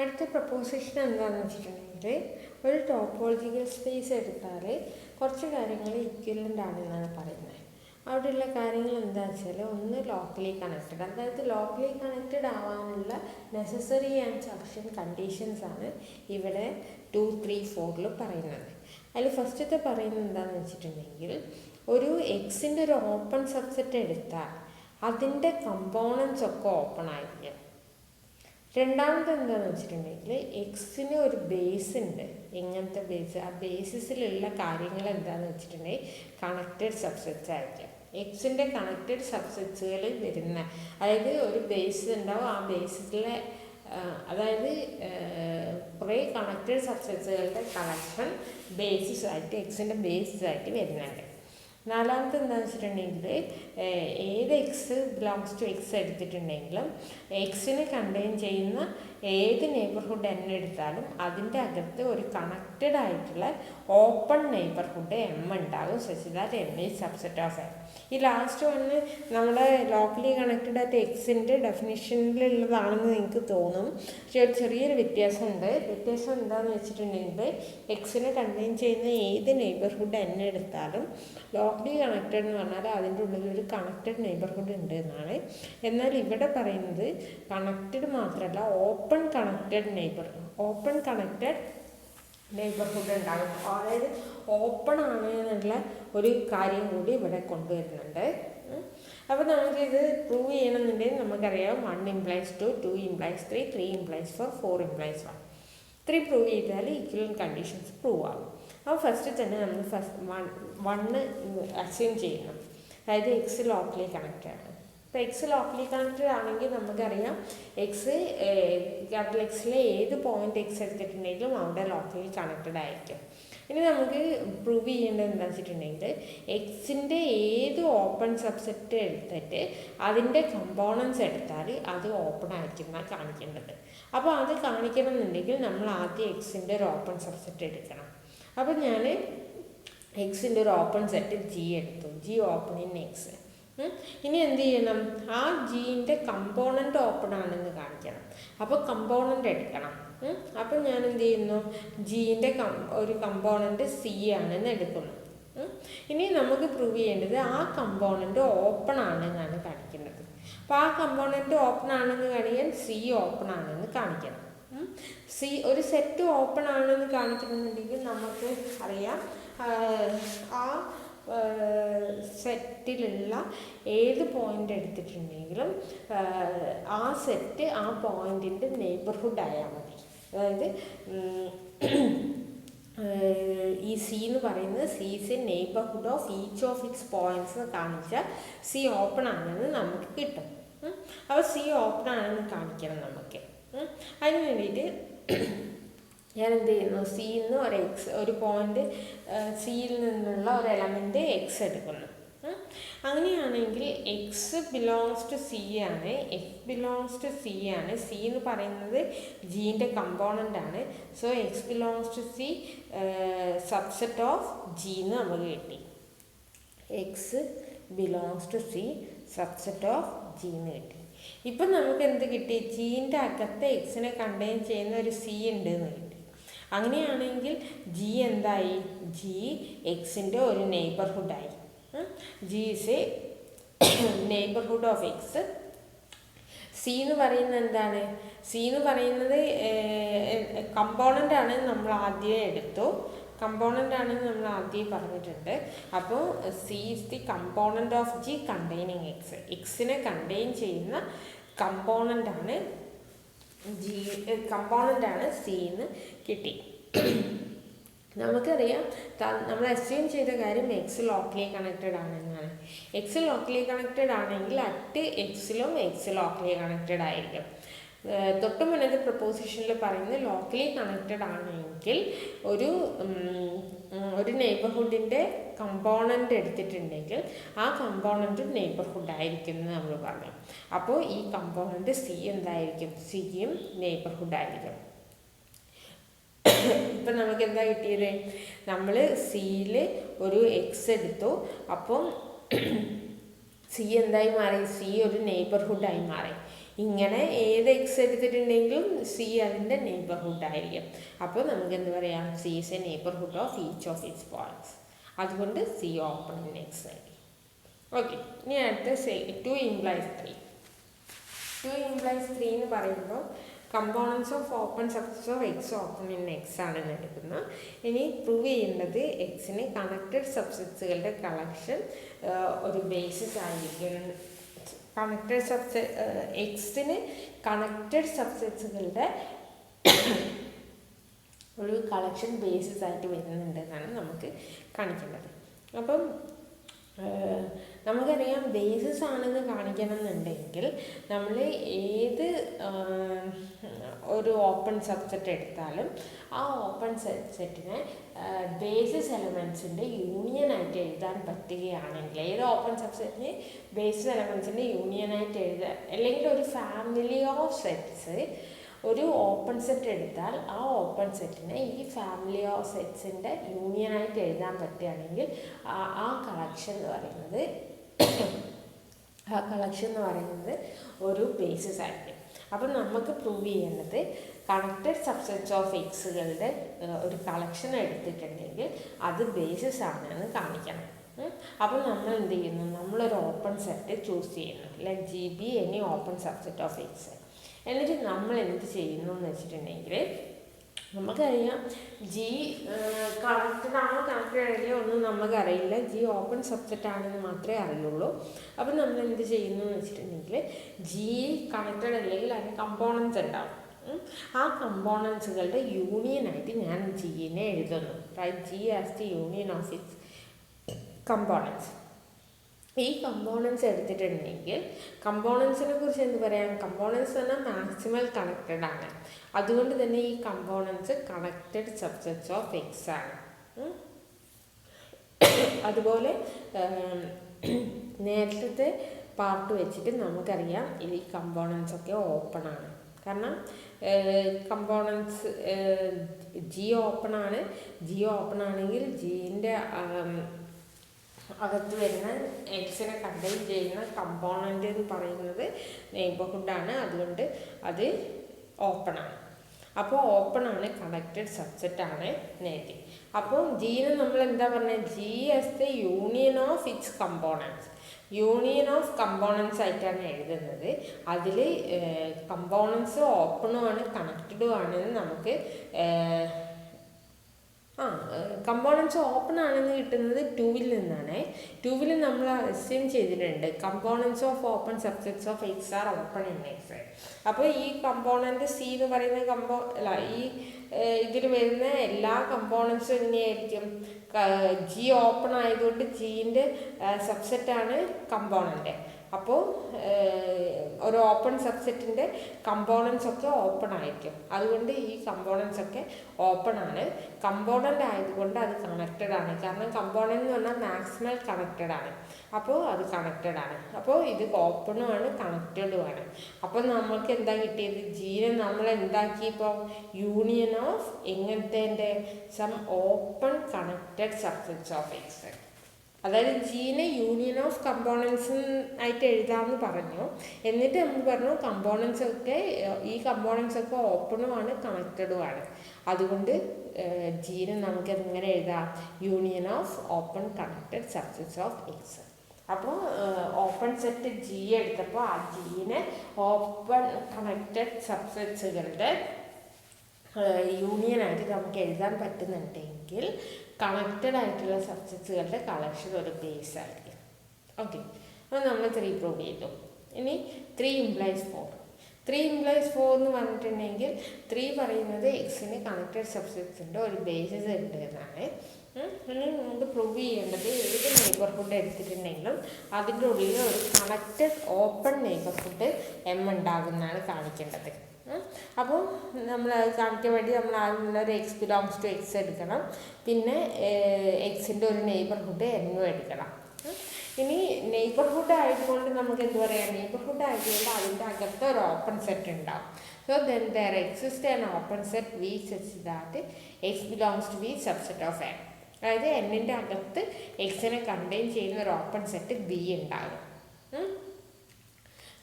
അടുത്ത പ്രപ്പോസിഷൻ എന്താണെന്ന് വെച്ചിട്ടുണ്ടെങ്കിൽ ഒരു ടോപ്പോളജിക്കൽ സ്പേസ് എടുത്താൽ കുറച്ച് കാര്യങ്ങൾ ഇക്വലൻ്റ് ആണെന്നാണ് പറയുന്നത്. അവിടെയുള്ള കാര്യങ്ങൾ എന്താണെന്ന് വെച്ചാൽ ഒന്ന് ലോക്കലി കണക്റ്റഡ്, അതായത് ലോക്കലി കണക്റ്റഡ് ആവാനുള്ള നെസസറി ആൻഡ് സഫിഷ്യൻറ്റ് കണ്ടീഷൻസാണ് ഇവിടെ 2, 3, 4 പറയുന്നത്. അതിൽ ഫസ്റ്റത്തെ പറയുന്നത് എന്താണെന്ന് വെച്ചിട്ടുണ്ടെങ്കിൽ ഒരു എക്സിൻ്റെ ഒരു ഓപ്പൺ സബ്സെറ്റ് എടുത്താൽ അതിൻ്റെ കമ്പോണൻസ് ഒക്കെ ഓപ്പൺ ആയിരിക്കും. രണ്ടാമത് എന്താണെന്ന് വെച്ചിട്ടുണ്ടെങ്കിൽ എക്സിന് ഒരു ബേസ് ഉണ്ട്. എങ്ങനത്തെ ബേസ്? ആ ബേസിസിലുള്ള കാര്യങ്ങൾ എന്താണെന്ന് വെച്ചിട്ടുണ്ടെങ്കിൽ കണക്റ്റഡ് സബ്സെറ്റ്സ് ആയിരിക്കും. എക്സിൻ്റെ കണക്റ്റഡ് സബ്സെറ്റ്സുകൾ വരുന്ന, അതായത് ഒരു ബേസ് ഉണ്ടാവും, ആ ബേസിസിലെ അതായത് കുറേ കണക്റ്റഡ് സബ്സെറ്റ്സുകളുടെ കളക്ഷൻ ബേസിസ് ആയിട്ട് എക്സിൻ്റെ ബേസിസ് ആയിട്ട് വരുന്നുണ്ട്. നാലാമത്തെ എന്താണെന്ന് വെച്ചിട്ടുണ്ടെങ്കിൽ ഏത് എക്സ് ബിലോങ്സ് ടു എക്സ് എടുത്തിട്ടുണ്ടെങ്കിലും എക്സിനെ കണ്ടെയ്ൻ ചെയ്യുന്ന ഏത് നെയ്ബർഹുഡ് എൻ എടുത്താലും അതിൻ്റെ അകത്ത് ഒരു കണക്റ്റഡ് ആയിട്ടുള്ള ഓപ്പൺ നെയ്ബർഹുഡ് എം ഉണ്ടാകും. Such that M is subset of M. ഈ ലാസ്റ്റ് വന്ന് നമ്മുടെ ലോക്കലി കണക്റ്റഡ് ആയിട്ട് എക്സിൻ്റെ ഡെഫിനിഷനിലുള്ളതാണെന്ന് നിങ്ങൾക്ക് തോന്നും. പക്ഷേ ഒരു ചെറിയൊരു വ്യത്യാസമുണ്ട്. വ്യത്യാസം എന്താണെന്ന് വെച്ചിട്ടുണ്ടെങ്കിൽ എക്സിനെ കണ്ടെയ്ൻ ചെയ്യുന്ന ഏത് നെയ്ബർഹുഡ് എൻ എടുത്താലും ലോക്കലി കണക്റ്റഡ് എന്ന് പറഞ്ഞാൽ അതിൻ്റെ ഉള്ളിൽ ഒരു കണക്റ്റഡ് നെയ്ബർഹുഡ് ഉണ്ട് എന്നാണ്. എന്നാൽ ഇവിടെ പറയുന്നത് കണക്റ്റഡ് മാത്രമല്ല, ഓപ്പൺ കണക്റ്റഡ് നെയ്ബർഹുഡ് ഉണ്ടാകും. അതായത് ഓപ്പൺ ആണ് എന്നുള്ള ഒരു കാര്യം കൂടി ഇവിടെ കൊണ്ടുവരുന്നുണ്ട്. അപ്പോൾ നമുക്കിത് പ്രൂവ് ചെയ്യണമെന്നുണ്ടെങ്കിൽ നമുക്കറിയാം 1 implies 2, 2 implies 3, 3 implies 4, 4 implies 1. 3 prove ചെയ്താൽ ഈക്വലൻ്റ് കണ്ടീഷൻസ് പ്രൂവ് ആകും. അപ്പോൾ ഫസ്റ്റ് തന്നെ നമ്മൾ 1 അസ്യൂം ചെയ്യണം, അതായത് എക്സ് ലോക്കലി കണക്റ്റഡ് ആണ്. ഇപ്പോൾ എക്സ് ലോക്കലി കണക്റ്റഡ് ആണെങ്കിൽ നമുക്കറിയാം ക്യാപിറ്റൽ എക്സിലെ ഏത് പോയിന്റ് എക്സ് എടുത്തിട്ടുണ്ടെങ്കിലും അവിടെ ലോക്കലി കണക്റ്റഡ് ആയിരിക്കും. ഇനി നമുക്ക് പ്രൂവ് ചെയ്യേണ്ടത് എന്താണെന്ന് വെച്ചിട്ടുണ്ടെങ്കിൽ എക്സിൻ്റെ ഏത് ഓപ്പൺ സബ്സെറ്റ് എടുത്തിട്ട് അതിൻ്റെ കമ്പോണൻസ് എടുത്താൽ അത് ഓപ്പൺ ആയിരിക്കും എന്നാണ് കാണിക്കേണ്ടത്. അപ്പോൾ അത് കാണിക്കണം എന്നുണ്ടെങ്കിൽ നമ്മൾ ആദ്യം എക്സിൻ്റെ ഒരു ഓപ്പൺ സബ്സെറ്റ് എടുക്കണം. അപ്പോൾ ഞാൻ എക്സിൻ്റെ ഒരു ഓപ്പൺ സെറ്റ് ജി എടുത്തു, ജി ഓപ്പൺ ഇൻ എക്സ്. ഇനി എന്ത് ചെയ്യണം? ആ ജീൻ്റെ കമ്പോണൻ്റ് ഓപ്പൺ ആണെന്ന് കാണിക്കണം. അപ്പോൾ കമ്പോണൻ്റ് എടുക്കണം. അപ്പം ഞാൻ എന്ത് ചെയ്യുന്നു? ജീൻ്റെ ഒരു കമ്പോണൻ്റ് സി ആണെന്ന് എടുക്കുന്നു. ഇനി നമുക്ക് പ്രൂവ് ചെയ്യേണ്ടത് ആ കമ്പോണൻ്റ് ഓപ്പൺ ആണെന്നാണ് കാണിക്കുന്നത്. അപ്പോൾ ആ കമ്പോണൻ്റ് ഓപ്പൺ ആണെന്ന് കാണിക്കാൻ സി ഓപ്പൺ ആണെന്ന് കാണിക്കണം. സി ഒരു സെറ്റ് ഓപ്പൺ ആണെന്ന് കാണിക്കണമെന്നുണ്ടെങ്കിൽ നമുക്ക് അറിയാം ആ സെറ്റിലുള്ള ഏത് പോയിൻ്റ് എടുത്തിട്ടുണ്ടെങ്കിലും ആ സെറ്റ് ആ പോയിൻറ്റിൻ്റെ നെയ്ബർഹുഡ് ആയാൽ മതി. അതായത് ഈ സി എന്ന് പറയുന്നത് C is a neighbourhood of each of its points എന്ന് കാണിച്ചാൽ സി ഓപ്പൺ ആണെന്ന് നമുക്ക് കിട്ടും. അപ്പോൾ സി ഓപ്പൺ ആണെന്ന് കാണിക്കണം നമുക്ക്. അതിന് വേണ്ടിയിട്ട് ഞാൻ എന്ത് ചെയ്യുന്നു? സിയിൽ നിന്ന് ഒരു പോയിൻ്റ് സിയിൽ നിന്നുള്ള ഒരു എലമെൻറ്റ് എക്സ് എടുക്കുന്നു. അങ്ങനെയാണെങ്കിൽ എക്സ് ബിലോങ്സ് ടു സി ആണ്. സി എന്ന് പറയുന്നത് ജീൻ്റെ കമ്പോണൻ്റ് ആണ്. So X belongs to C subset of G എന്ന് നമുക്ക് കിട്ടി. X belongs to C subset of G എന്ന് കിട്ടി. ഇപ്പം നമുക്ക് എന്ത് കിട്ടി? ജീൻ്റെ അകത്ത് എക്സിനെ കണ്ടെയ്ൻ ചെയ്യുന്ന ഒരു സി ഉണ്ട് എന്ന് കിട്ടി. അങ്ങനെയാണെങ്കിൽ ജി എന്തായി? ജി എക്സിൻ്റെ ഒരു നെയ്ബർഹുഡായി. G is a neighbourhood of X. C എന്ന് പറയുന്നത് എന്താണ്? സി എന്ന് പറയുന്നത് കമ്പോണൻ്റ് ആണ്. നമ്മൾ ആദ്യം എടുത്തു, കമ്പോണൻ്റ് ആണെന്ന് നമ്മൾ ആദ്യം പറഞ്ഞിട്ടുണ്ട്. അപ്പോൾ C is the component of G containing X. എക്സിനെ കണ്ടെയ്ൻ ചെയ്യുന്ന കമ്പോണൻ്റാണ് സി എന്ന് കിട്ടി. നമുക്കറിയാം നമ്മൾ അസ്യൂം ചെയ്ത കാര്യം എക്സ് ലോക്കലി കണക്റ്റഡ് ആണെന്നാണ്. എക്സ് ലോക്കലി കണക്റ്റഡ് ആണെങ്കിൽ അറ്റ് എക്സിലും എക്സ് ലോക്കലി കണക്റ്റഡ് ആയിരിക്കും. തൊട്ട് മുന്നത്തെ പ്രപ്പോസിഷനിൽ പറയുന്നത് ലോക്കലി കണക്റ്റഡ് ആണെങ്കിൽ ഒരു നെയ്ബർഹുഡിൻ്റെ കമ്പോണൻ്റ് എടുത്തിട്ടുണ്ടെങ്കിൽ ആ കമ്പോണൻ്റ് നെയ്ബർഹുഡ് ആയിരിക്കും എന്ന് നമ്മൾ പറഞ്ഞു. അപ്പോൾ ഈ കമ്പോണൻ്റ് സി എന്തായിരിക്കും? സിയും നെയ്ബർഹുഡ് ആയിരിക്കും. ഇപ്പം നമുക്ക് എന്താ കിട്ടിയത്? നമ്മൾ സിയിൽ ഒരു എക്സ് എടുത്തു. അപ്പം സി എന്തായി മാറി? സി ഒരു നെയ്ബർഹുഡായി മാറി. ഇങ്ങനെ ഏത് എക്സ് എടുത്തിട്ടുണ്ടെങ്കിലും സി അതിൻ്റെ നെയ്ബർഹുഡ് ആയിരിക്കും. അപ്പോൾ നമുക്ക് എന്ത് പറയാം, C is a neighbourhood of each of its points. അതുകൊണ്ട് സി ഓപ്പൺ ഇൻ എക്സ് ആയിരിക്കും. ഓക്കെ, ഇനി അടുത്ത 2 implies 3. 2 implies 3 എന്ന് പറയുമ്പോൾ components of open subsets of X open in X ആണെന്ന് എടുക്കുന്നത്. ഇനി പ്രൂവ് ചെയ്യേണ്ടത് എക്സിന് കണക്റ്റഡ് സബ്സെറ്റ്സുകളുടെ കളക്ഷൻ ഒരു ബേസിസ് ആയിരിക്കും. എക്സിന് കണക്റ്റഡ് സബ്സെറ്റ്സുകളുടെ ഒരു കളക്ഷൻ ബേസിസ് ആയിട്ട് വരുന്നുണ്ട് എന്നാണ് നമുക്ക് കാണിക്കേണ്ടത്. അപ്പം നമുക്കറിയാം ബേസിസ് ആണെന്ന് കാണിക്കണം എന്നുണ്ടെങ്കിൽ നമ്മൾ ഏത് ഒരു ഓപ്പൺ സബ്സെറ്റ് എടുത്താലും ആ ഓപ്പൺ സബ്സെറ്റിനെ ബേസിസ് എലമെൻസിൻ്റെ യൂണിയനായിട്ട് എഴുതാൻ പറ്റുകയാണെങ്കിൽ, ഏത് ഓപ്പൺ സബ്സെറ്റിന് ബേസിസ് എലമെൻസിൻ്റെ യൂണിയനായിട്ട് എഴുതുക, അല്ലെങ്കിൽ ഒരു ഫാമിലി ഓഫ് സെറ്റ്സ് ഒരു ഓപ്പൺ സെറ്റ് എടുത്താൽ ആ ഓപ്പൺ സെറ്റിനെ ഈ ഫാമിലി ഓഫ് സെറ്റ്സിൻ്റെ യൂണിയനായിട്ട് എഴുതാൻ പറ്റുകയാണെങ്കിൽ ആ കളക്ഷൻ എന്ന് പറയുന്നത് ഒരു ബേസിസ് ആയിരിക്കും. അപ്പം നമുക്ക് പ്രൂവ് ചെയ്യേണ്ടത് കണക്റ്റഡ് സബ്സെറ്റ്സ് ഓഫ് എക്സുകളുടെ ഒരു കളക്ഷൻ എടുത്തിട്ടുണ്ടെങ്കിൽ അത് ബേസിസ് ആണെന്ന് കാണിക്കണം. അപ്പം നമ്മൾ എന്ത് ചെയ്യുന്നു, നമ്മളൊരു ഓപ്പൺ സെറ്റ് ചൂസ് ചെയ്യുന്നു, like G B any open subset of X. എന്നിട്ട് നമ്മൾ എന്ത് ചെയ്യുന്നു എന്ന് വെച്ചിട്ടുണ്ടെങ്കിൽ, നമുക്കറിയാം ജി കണക്റ്റഡ് ആണോ കണക്റ്റഡ് ആണെങ്കിലോ ഒന്നും നമുക്കറിയില്ല, ജി ഓപ്പൺ സബ്സെറ്റ് ആണെന്ന് മാത്രമേ അറിയുള്ളൂ. അപ്പം നമ്മൾ എന്ത് ചെയ്യുന്നു എന്ന് വെച്ചിട്ടുണ്ടെങ്കിൽ, ജി കണക്റ്റഡ് അല്ലെങ്കിൽ അതിന് കമ്പോണൻസ് ഉണ്ടാവും. ആ കമ്പോണൻസുകളുടെ യൂണിയനായിട്ട് ഞാൻ ജിനെ എഴുതുന്നു. Right, G as the union of its components. ഈ കമ്പോണൻസ് എടുത്തിട്ടുണ്ടെങ്കിൽ കമ്പോണൻസിനെ കുറിച്ച് എന്ത് പറയാം, കമ്പോണൻസ് പറഞ്ഞാൽ മാക്സിമൽ കണക്റ്റഡ് ആണ്. അതുകൊണ്ട് തന്നെ ഈ components connected subsets of X ആണ്. അതുപോലെ നേരത്തെ പാർട്ട് വെച്ചിട്ട് നമുക്കറിയാം ഈ കമ്പോണൻസ് ഒക്കെ ഓപ്പൺ ആണ്. കാരണം കമ്പോണൻസ് ജി ഓപ്പൺ ആണ്. ജി ഓപ്പൺ ആണെങ്കിൽ ജീൻ്റെ അകത്ത് വരുന്ന എക്സിനെ കണ്ടെയ്ൻ ചെയ്യുന്ന കമ്പോണൻ്റ് എന്ന് പറയുന്നത് നെയ്ബർഹുഡാണ്. അതുകൊണ്ട് അത് ഓപ്പൺ ആണ്. അപ്പോൾ ഓപ്പൺ ആണ്, കണക്റ്റഡ് സബ്സെറ്റ് ആണ് നേരത്തെ. അപ്പോൾ ജീനെ നമ്മൾ എന്താ പറഞ്ഞത്, G as the union of its components. Union of components ആയിട്ടാണ് എഴുതുന്നത്. അതിൽ കമ്പോണൻസ് ഓപ്പണും ആണ് കണക്റ്റഡും ആണെന്ന് നമുക്ക് കമ്പോണൻസ് ഓപ്പൺ ആണെന്ന് കിട്ടുന്നത് 2-ൽ നിന്നാണ്. 2-ൽ നമ്മൾ അസ്യൂം ചെയ്തിട്ടുണ്ട് components of open subsets of X are open in X. അപ്പോൾ ഈ കമ്പോണൻറ്റ് സി എന്ന് പറയുന്ന ഈ ഇതിൽ വരുന്ന എല്ലാ കമ്പോണൻസും എങ്ങനെയായിരിക്കും, ജി ഓപ്പൺ ആയതുകൊണ്ട് ജീൻ്റെ സബ്സെറ്റാണ് കമ്പോണൻ്റ്. അപ്പോൾ ഒരു ഓപ്പൺ സബ്സെറ്റിൻ്റെ കമ്പോണൻസ് ഒക്കെ ഓപ്പൺ ആയിരിക്കും. അതുകൊണ്ട് ഈ കമ്പോണൻസ് ഒക്കെ ഓപ്പൺ ആണ്. കമ്പോണൻ്റ് ആയതുകൊണ്ട് അത് കണക്റ്റഡ് ആണ്. കാരണം കമ്പോണൻ്റ് എന്ന് പറഞ്ഞാൽ മാക്സിമൽ കണക്റ്റഡ് ആണ്. അപ്പോൾ അത് കണക്റ്റഡ് ആണ്. അപ്പോൾ ഇത് ഓപ്പണും ആണ് കണക്റ്റഡും ആണ്. അപ്പോൾ നമ്മൾക്ക് എന്താ കിട്ടിയത്, ജീനെ നമ്മൾ എന്താക്കി, ഇപ്പോൾ യൂണിയൻ ഓഫ് എങ്ങനത്തെ some open connected subsets of X. അതായത് ജീനെ യൂണിയൻ ഓഫ് കമ്പോണൻസ് ആയിട്ട് എഴുതാമെന്ന് പറഞ്ഞു. എന്നിട്ട് നമ്മൾ പറഞ്ഞു ഈ കമ്പോണൻസ് ഒക്കെ ഓപ്പണുമാണ് കണക്റ്റഡുമാണ്. അതുകൊണ്ട് ജീനെ നമുക്ക് എങ്ങനെ എഴുതാം, union of open connected subsets of X. അപ്പോൾ ഓപ്പൺ സെറ്റ് ജി എടുത്തപ്പോൾ ആ ജീനെ ഓപ്പൺ കണക്റ്റഡ് സബ്സെറ്റ്സുകളുടെ യൂണിയനായിട്ട് നമുക്ക് എഴുതാൻ പറ്റുന്നുണ്ടെങ്കിൽ കണക്റ്റഡ് ആയിട്ടുള്ള സബ്സെറ്റ്സുകളുടെ കളക്ഷൻ ഒരു ബേസ് ആയിരിക്കും. ഓക്കെ, അപ്പോൾ നമ്മൾ 3 പ്രൂവ് ചെയ്തു. ഇനി 3 implies 4. 3 implies 4 എന്ന് പറഞ്ഞിട്ടുണ്ടെങ്കിൽ 3 പറയുന്നത് എക്സിന് കണക്റ്റഡ് സബ്സെറ്റ്സിൻ്റെ ഒരു ബേസിസ് ഉണ്ട് എന്നാണ്. ഇനി നമുക്ക് പ്രൂവ് ചെയ്യേണ്ടത് ഏത് നെയ്ബർഹുഡ് എടുത്തിട്ടുണ്ടെങ്കിലും അതിൻ്റെ ഉള്ളിൽ ഒരു കണക്റ്റഡ് ഓപ്പൺ നെയ്ബർഹുഡ് എം ഉണ്ടാകുന്നതാണ് കാണിക്കേണ്ടത്. അപ്പോൾ നമ്മൾ അത് കാണിക്കാൻ വേണ്ടി നമ്മൾ ആദ്യം ഒരു എക്സ് ബിലോങ്സ് ടു എക്സ് എടുക്കണം. പിന്നെ എക്സിൻ്റെ ഒരു നെയ്ബർഹുഡ് എന്നും എടുക്കണം. ഇനി നെയ്ബർഹുഡ് ആയതുകൊണ്ട് നമുക്ക് എന്ത് പറയാം, നെയ്ബർഹുഡ് ആയതുകൊണ്ട് അതിൻ്റെ അകത്ത് ഒരു ഓപ്പൺ സെറ്റ് ഉണ്ടാവും. So then there exist an open set V such that X belongs to B subset of N. അതായത് എന്നിൻ്റെ അകത്ത് എക്സിനെ കണ്ടെയ്ൻ ചെയ്യുന്ന ഒരു ഓപ്പൺ സെറ്റ് ബി ഉണ്ടാകും.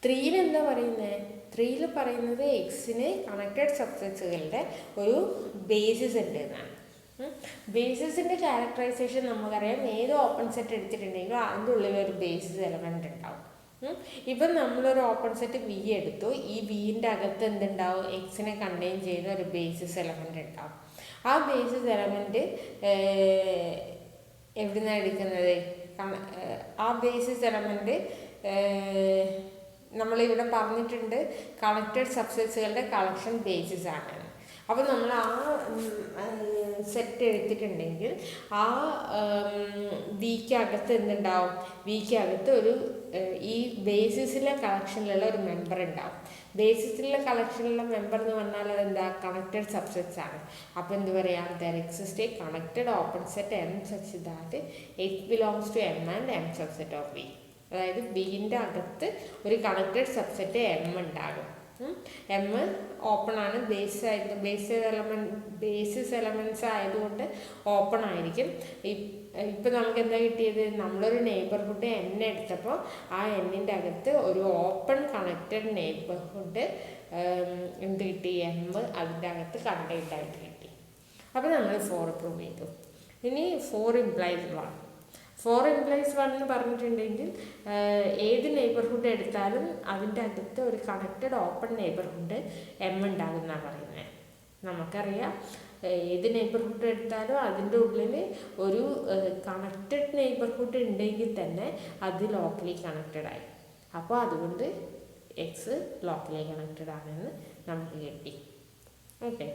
3-ൽ എന്താ പറയുന്നത്, 3ൽ പറയുന്നത് എക്സിന് കണക്റ്റഡ് സബ്സെറ്റ്സുകളുടെ ഒരു ബേസിസ് ഉണ്ട് എന്നാണ്. ബേസിസിൻ്റെ ക്യാരക്ടറൈസേഷൻ നമുക്കറിയാം, ഏത് ഓപ്പൺ സെറ്റ് എടുത്തിട്ടുണ്ടെങ്കിലും അതിൻ്റെ ഉള്ളിൽ ഒരു ബേസിസ് എലമെൻ്റ് ഉണ്ടാവും. ഇപ്പം നമ്മളൊരു ഓപ്പൺ സെറ്റ് വി എടുത്തു, ഈ വിൻ്റെ അകത്ത് എന്തുണ്ടാവും, എക്സിനെ കണ്ടെയ്ൻ ചെയ്യുന്ന ഒരു ബേസിസ് എലമെൻ്റ് ഉണ്ടാവും. ആ ബേസിസ് എലമെൻറ്റ് എവിടെ നിന്നാണ് എടുക്കുന്നത്? ആ ബേസിസ് എലമെൻറ്റ് നമ്മളിവിടെ പറഞ്ഞിട്ടുണ്ട് കണക്റ്റഡ് സബ്സെറ്റ്സുകളുടെ കളക്ഷൻ ബേസിസ് ആണ്. അപ്പോൾ നമ്മൾ ആ സെറ്റ് എടുത്തിട്ടുണ്ടെങ്കിൽ ആ വിക്കകത്ത് എന്തുണ്ടാവും? വിക്കകത്ത് ഒരു ഈ ബേസിസിലെ കളക്ഷനിലുള്ള ഒരു മെമ്പർ ഉണ്ടാവും. ബേസിസിലെ കളക്ഷനിലുള്ള മെമ്പർ എന്ന് പറഞ്ഞാൽ അതെന്താ? കണക്റ്റഡ് സബ്സെറ്റ്സ് ആണ്. അപ്പോൾ എന്ത് പറയാം? There exist a connected open set M such that H belongs to M and M subset of B. അതായത് ബിൻ്റെ അകത്ത് ഒരു കണക്റ്റഡ് സബ്സെറ്റ് എം ഉണ്ടാകും. എം ഓപ്പൺ ആണ്, ബേസിസ് എലമെൻറ്റ്സ് ആയതുകൊണ്ട് ഓപ്പൺ ആയിരിക്കും. ഇപ്പം നമുക്ക് എന്താ കിട്ടിയത്? നമ്മളൊരു നെയ്ബർഹുഡ് എൻ എടുത്തപ്പോൾ ആ എന്നിൻ്റെ അകത്ത് ഒരു ഓപ്പൺ കണക്റ്റഡ് നെയ്ബർഹുഡ് എന്ത് കിട്ടി? എം അതിൻ്റെ അകത്ത് കണ്ടെയ്ൻഡായിട്ട് കിട്ടി. അപ്പോൾ നമ്മൾ 4 പ്രൂവ് ചെയ്തു. ഇനി 4 implies 1. 4 implies 1 എന്ന് പറഞ്ഞിട്ടുണ്ടെങ്കിൽ ഏത് നെയ്ബർഹുഡ് എടുത്താലും അതിൻ്റെ അകത്ത് ഒരു കണക്റ്റഡ് ഓപ്പൺ നെയ്ബർഹുഡ് എം ഉണ്ടാകുമെന്നാണ് പറയുന്നത്. നമുക്കറിയാം, ഏത് നെയ്ബർഹുഡ് എടുത്താലും അതിൻ്റെ ഉള്ളിൽ ഒരു കണക്റ്റഡ് നെയ്ബർഹുഡ് ഉണ്ടെങ്കിൽ തന്നെ അത് ലോക്കലി കണക്റ്റഡ് ആയി. അപ്പോൾ അതുകൊണ്ട് എക്സ് ലോക്കലി കണക്റ്റഡ് ആണെന്ന് നമുക്ക് കിട്ടി. ഓക്കെ.